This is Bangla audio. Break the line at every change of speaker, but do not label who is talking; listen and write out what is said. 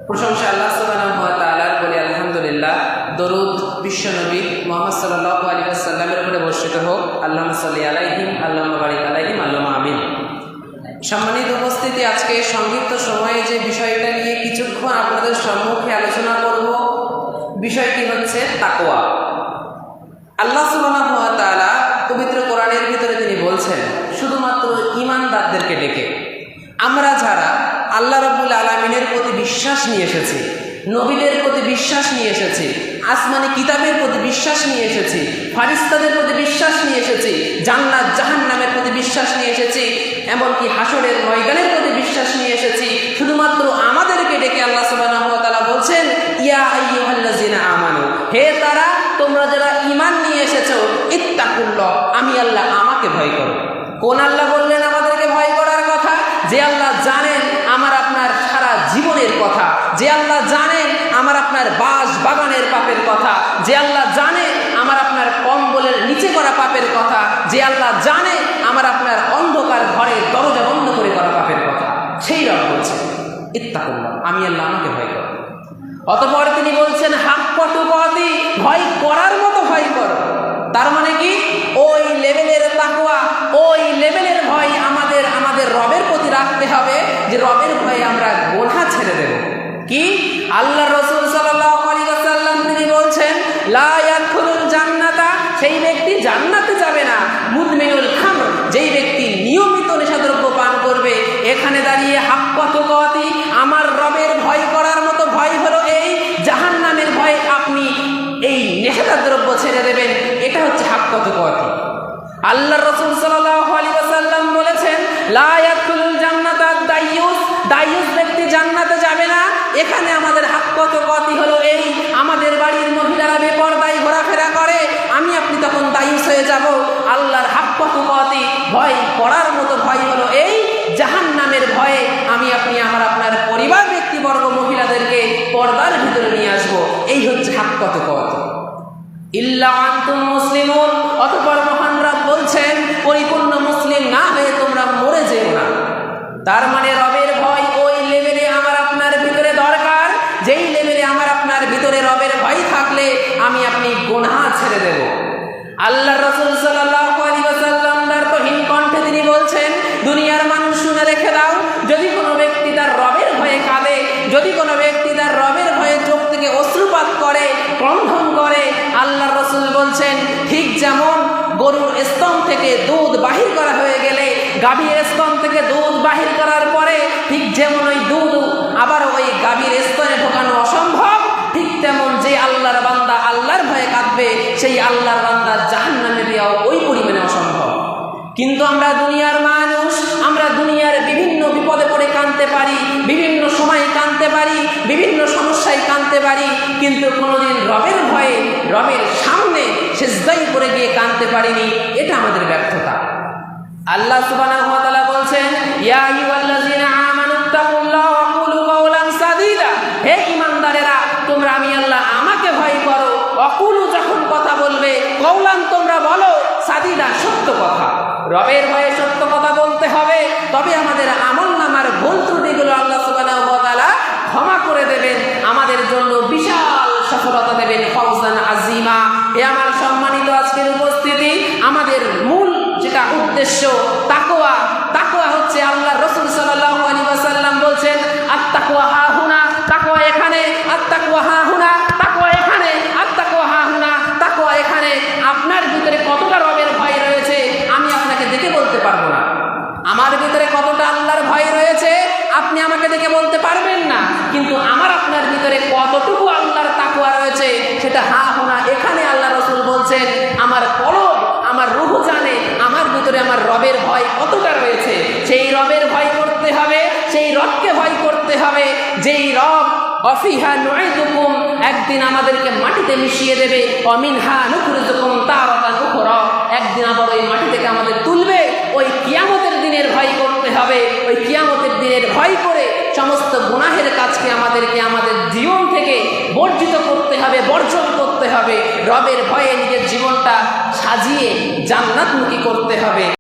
প্রশংসা আল্লাহ সুবহানাহু ওয়া তাআলার, বলি আলহামদুলিল্লাহ। দরুদ বিশ্বনবী মুহাম্মদ সাল্লাল্লাহু আলাইহি ওয়াসাল্লামের উপরে বর্ষিত হোক। আল্লাহুম্মা সাল্লি আলাইহিম, আল্লাহুম্মা বারিক আলাইহিম, আল্লাহুম্মা আমিন। সম্মানিত উপস্থিতি, আজকে সংক্ষিপ্ত সময়ে যে বিষয়টা নিয়ে কিছুক্ষণ আপনাদের সম্মুখে আলোচনা করব, বিষয়টি হচ্ছে তাকওয়া। আল্লাহ সুবহানাহু ওয়া তাআলা পবিত্র কোরআনের ভিতরে তিনি বলছেন শুধুমাত্র ঈমানদারদেরকে ডেকে। আমরা যারা আল্লাহ রাব্বুল আলামিনের প্রতি বিশ্বাস নিয়ে এসেছি, নবীদের প্রতি বিশ্বাস নিয়ে এসেছি, আসমানি কিতাবের প্রতি বিশ্বাস নিয়ে এসেছি, ফারিস্তাদের প্রতি বিশ্বাস নিয়ে এসেছি, জান্নাত জাহান্নামের প্রতি বিশ্বাস নিয়ে এসেছি, এমনকি হাসরের ময়দানের প্রতি বিশ্বাস নিয়ে এসেছি, শুধুমাত্র আমাদেরকে ডেকে আল্লাহ সুবহানাহু ওয়া তাআলা বলছেন, ইয়া আইয়ুহাল্লাযিনা আমানু, হে তারা তোমরা যারা ঈমান নিয়ে এসেছো, ইত্তাকুল্লাহ, আমি আল্লাহ আমাকে ভয় করো। কোন আল্লাহ বললেন আমাদেরকে ভয় করার কথা? যে আল্লাহ জানেন আমার আপনার সারা জীবনের কথা, যে আল্লাহ জানেন আমার আপনার বাস বাগানের পাপের কথা, যে আল্লাহ জানে আমার আপনার কম্বলের নিচে করা পাপের কথা, যে আল্লাহ জানে আমার আপনার অন্ধকার ঘরে দরজা বন্ধ করে করা পাপের কথা, সেই রব বলছে ইত্তাকুল্লাহ, আমি আল্লাহ আমাকে ভয় করো। অতঃপর তিনি বলছেন হাক্কা তুকাতি, ভয় করার মতো ভয় করো। তার মানে কি? ওই লেভেলের তাকওয়া, ওই লেভেলের ভয় আমাদের রবের প্রতি রাখতে হবে, যে রবের ভয়ে আমরা গুনাহ ছেড়ে দেব। কি? আল্লাহর রাসূল সাল্লাল্লাহু আলাইহি ওয়াসাল্লাম তিনি বলছেন লা ইয়াদখুলুল জান্নাতা, সেই ব্যক্তি জান্নাতে যাবে না। মুদমিনুল খামর, যেই ব্যক্তি নিয়মিত নেশাদ্রব্য পান করবে। এখানে দাঁড়িয়ে হাক্কা তুকাতি, আমার রবের ভয় করার মতো ভয় হলো এই জাহান্নামের ভয়, আপনি এই নেশাদ্রব্য ছেড়ে দেবেন। এটা হচ্ছে হাক্কা তুকাতি। আল্লাহর রাসূল সাল্লাল্লাহু আলাইহি ওয়াসাল্লাম বলেছেন লা ইয়াদখুলুল জান্নাতা দাইয়ুস, দাইয়ুস ব্যক্তি জান্নাতে যাবে না। এখানে আমাদের হাক্কা তুকাতি হলো এই, আমাদের বাড়ির মহিলারা বেপরদায় ঘোরাফেরা করে, আমি আপনি তখন দাইয়ুস হয়ে যাব। আল্লাহর হাক্কা তুকাতি, ভয় করার মতো ভয় হলো এই জাহান্নামের ভয়ে আমি আপনি আমার আপনার পরিবার ব্যক্তিবর্গ মহিলাদেরকে পর্দার ভিতরে নিয়ে আসবো। এই হচ্ছে হাক্কা তুকাতি। ইল্লা আনতুম মুসলিমুন, অতঃপর মহান রব বলছেন পরিপূর্ণ মুসলিম না হয়ে তোমরা মরে যেও না। তার মানে রবের ভয় ওই লেভেলে আমার আপনার ভিতরে দরকার, যেই লেভেলে আমার আপনার ভিতরে রবের ভয় থাকলে আমি আপনি গুনাহ ছেড়ে দেব। আল্লাহর রাসূল সাল্লাল্লাহু আলাইহি ওয়াসাল্লাম দ্বারতহীন কণ্ঠে তিনি বলছেন, দুনিয়ার মানুষ শুনে রেখে দাও, যদি কোনো ব্যক্তি তার রবের ভয়ে কাঁদে, যদি কোনো ব্যক্তি তার রবের ভয়ে চোখ থেকে অশ্রুপাত করে, ক্রন্দন করে, আল্লাহর রাসূল বলছেন ঠিক যেমন গরুর স্তন থেকে দুধ বাহির করা হয়ে গেলে, গাভীর স্তন থেকে দুধ বাহির করার পরে ঠিক যেমন ওই দুধ আবার ওই গাভীর স্তনে ঢোকানো অসম্ভব, ঠিক তেমন যে আল্লাহর বান্দা আল্লাহর ভয়ে কাঁদবে, সেই আল্লাহর বান্দা জাহান্নামে দেওয়া ওই পরিমাণে অসম্ভব। কিন্তু আমরা দুনিয়ার মানুষ, আমরা দুনিয়ার বিভিন্ন বিপদে পড়ে কাঁদতে পারি, বিভিন্ন সময়ে কাঁদতে পারি, বিভিন্ন সমস্যায় কাঁদতে পারি, কিন্তু কোনোদিন রবের ভয়ে রবের সামনে সিজদায় পড়ে গিয়ে কাঁদতে পারিনি। এটা আমাদের ব্যর্থতা। আল্লাহ সুবহানাহু ওয়া তাআলা বলছেন ইয়া আইয়ুহাল্লাযিনা আমানুত্তাকুল্লাহ ওয়া কুলু কাওলান সাদীদা, হে ঈমানদারেরা তোমরা আমি আল্লাহ আমাকে ভয় করো। ওয়াকুলু, যখন কথা বলবে, কওলান তোমরা বলো, সাদীদা সত্য কথা। রবের ভয়ে সত্য কথা বলতে হবে, তবে আমাদের আমলনামার ভুল ত্রুটিগুলো আল্লাহ সুবহানাহু ওয়া তাআলা ক্ষমা করে দেবেন, আমাদের জন্য বিশাল সফলতা দেবেন, ফাওজান আজিমা। এ আমার সম্মানিত আজকের উপস্থিতি, আমাদের মূল যেটা উদ্দেশ্য তাকওয়া, তাকওয়া হচ্ছে আল্লাহর রাসূল সাল্লাল্লাহু আলাইহি ওয়াসাল্লাম বলছেন আত-তাকওয়া হাহুনা, তাকওয়া এখানে, আত-তাকওয়া হাহুনা, তাকওয়া এখানে, আত-তাকওয়া হাহুনা, তাকওয়া এখানে। আপনার ভিতরে কতটা রবের ভয় রয়েছে আমি আপনাকে দেখে বলতে পারবো না। আমার ভিতরে কতটা আল্লাহর ভয় রয়েছে আপনি আমাকে দেখে বলতে পারবেন না, কিন্তু আমার আপনার ভিতরে কতটুকু আল্লাহর তাকওয়া রয়েছে সেটা হাহুনা এখানে আল্লাহ রাসূল বলছেন আমার কলব, আমার রূহ জানে আমার ভিতরে আমার রবের ভয় কতটা রয়েছে। সেই রবের ভয় করতে হবে, সেই রবকে ভয় করতে হবে, যেই রব অফিহা নুঈদুকুম, একদিন আমাদেরকে মাটিতে মিশিয়ে দেবে, অমিনহা নুখরিজুকুম তারাতান উখরা, একদিন আবার ওই মাটি থেকে আমাদের তুলবে। ওই কিয়ামতের দিনের ভয় করতে হবে, ওই কিয়ামতের দিনের ভয় করে সমস্ত গুনাহের কাজকে আমাদেরকে আমাদের জীবন থেকে বর্জিত করতে হবে, বর্জন করতে হবে। রবের ভয়ে নিজের জীবনটা সাজিয়ে জান্নাতমুখী করতে হবে।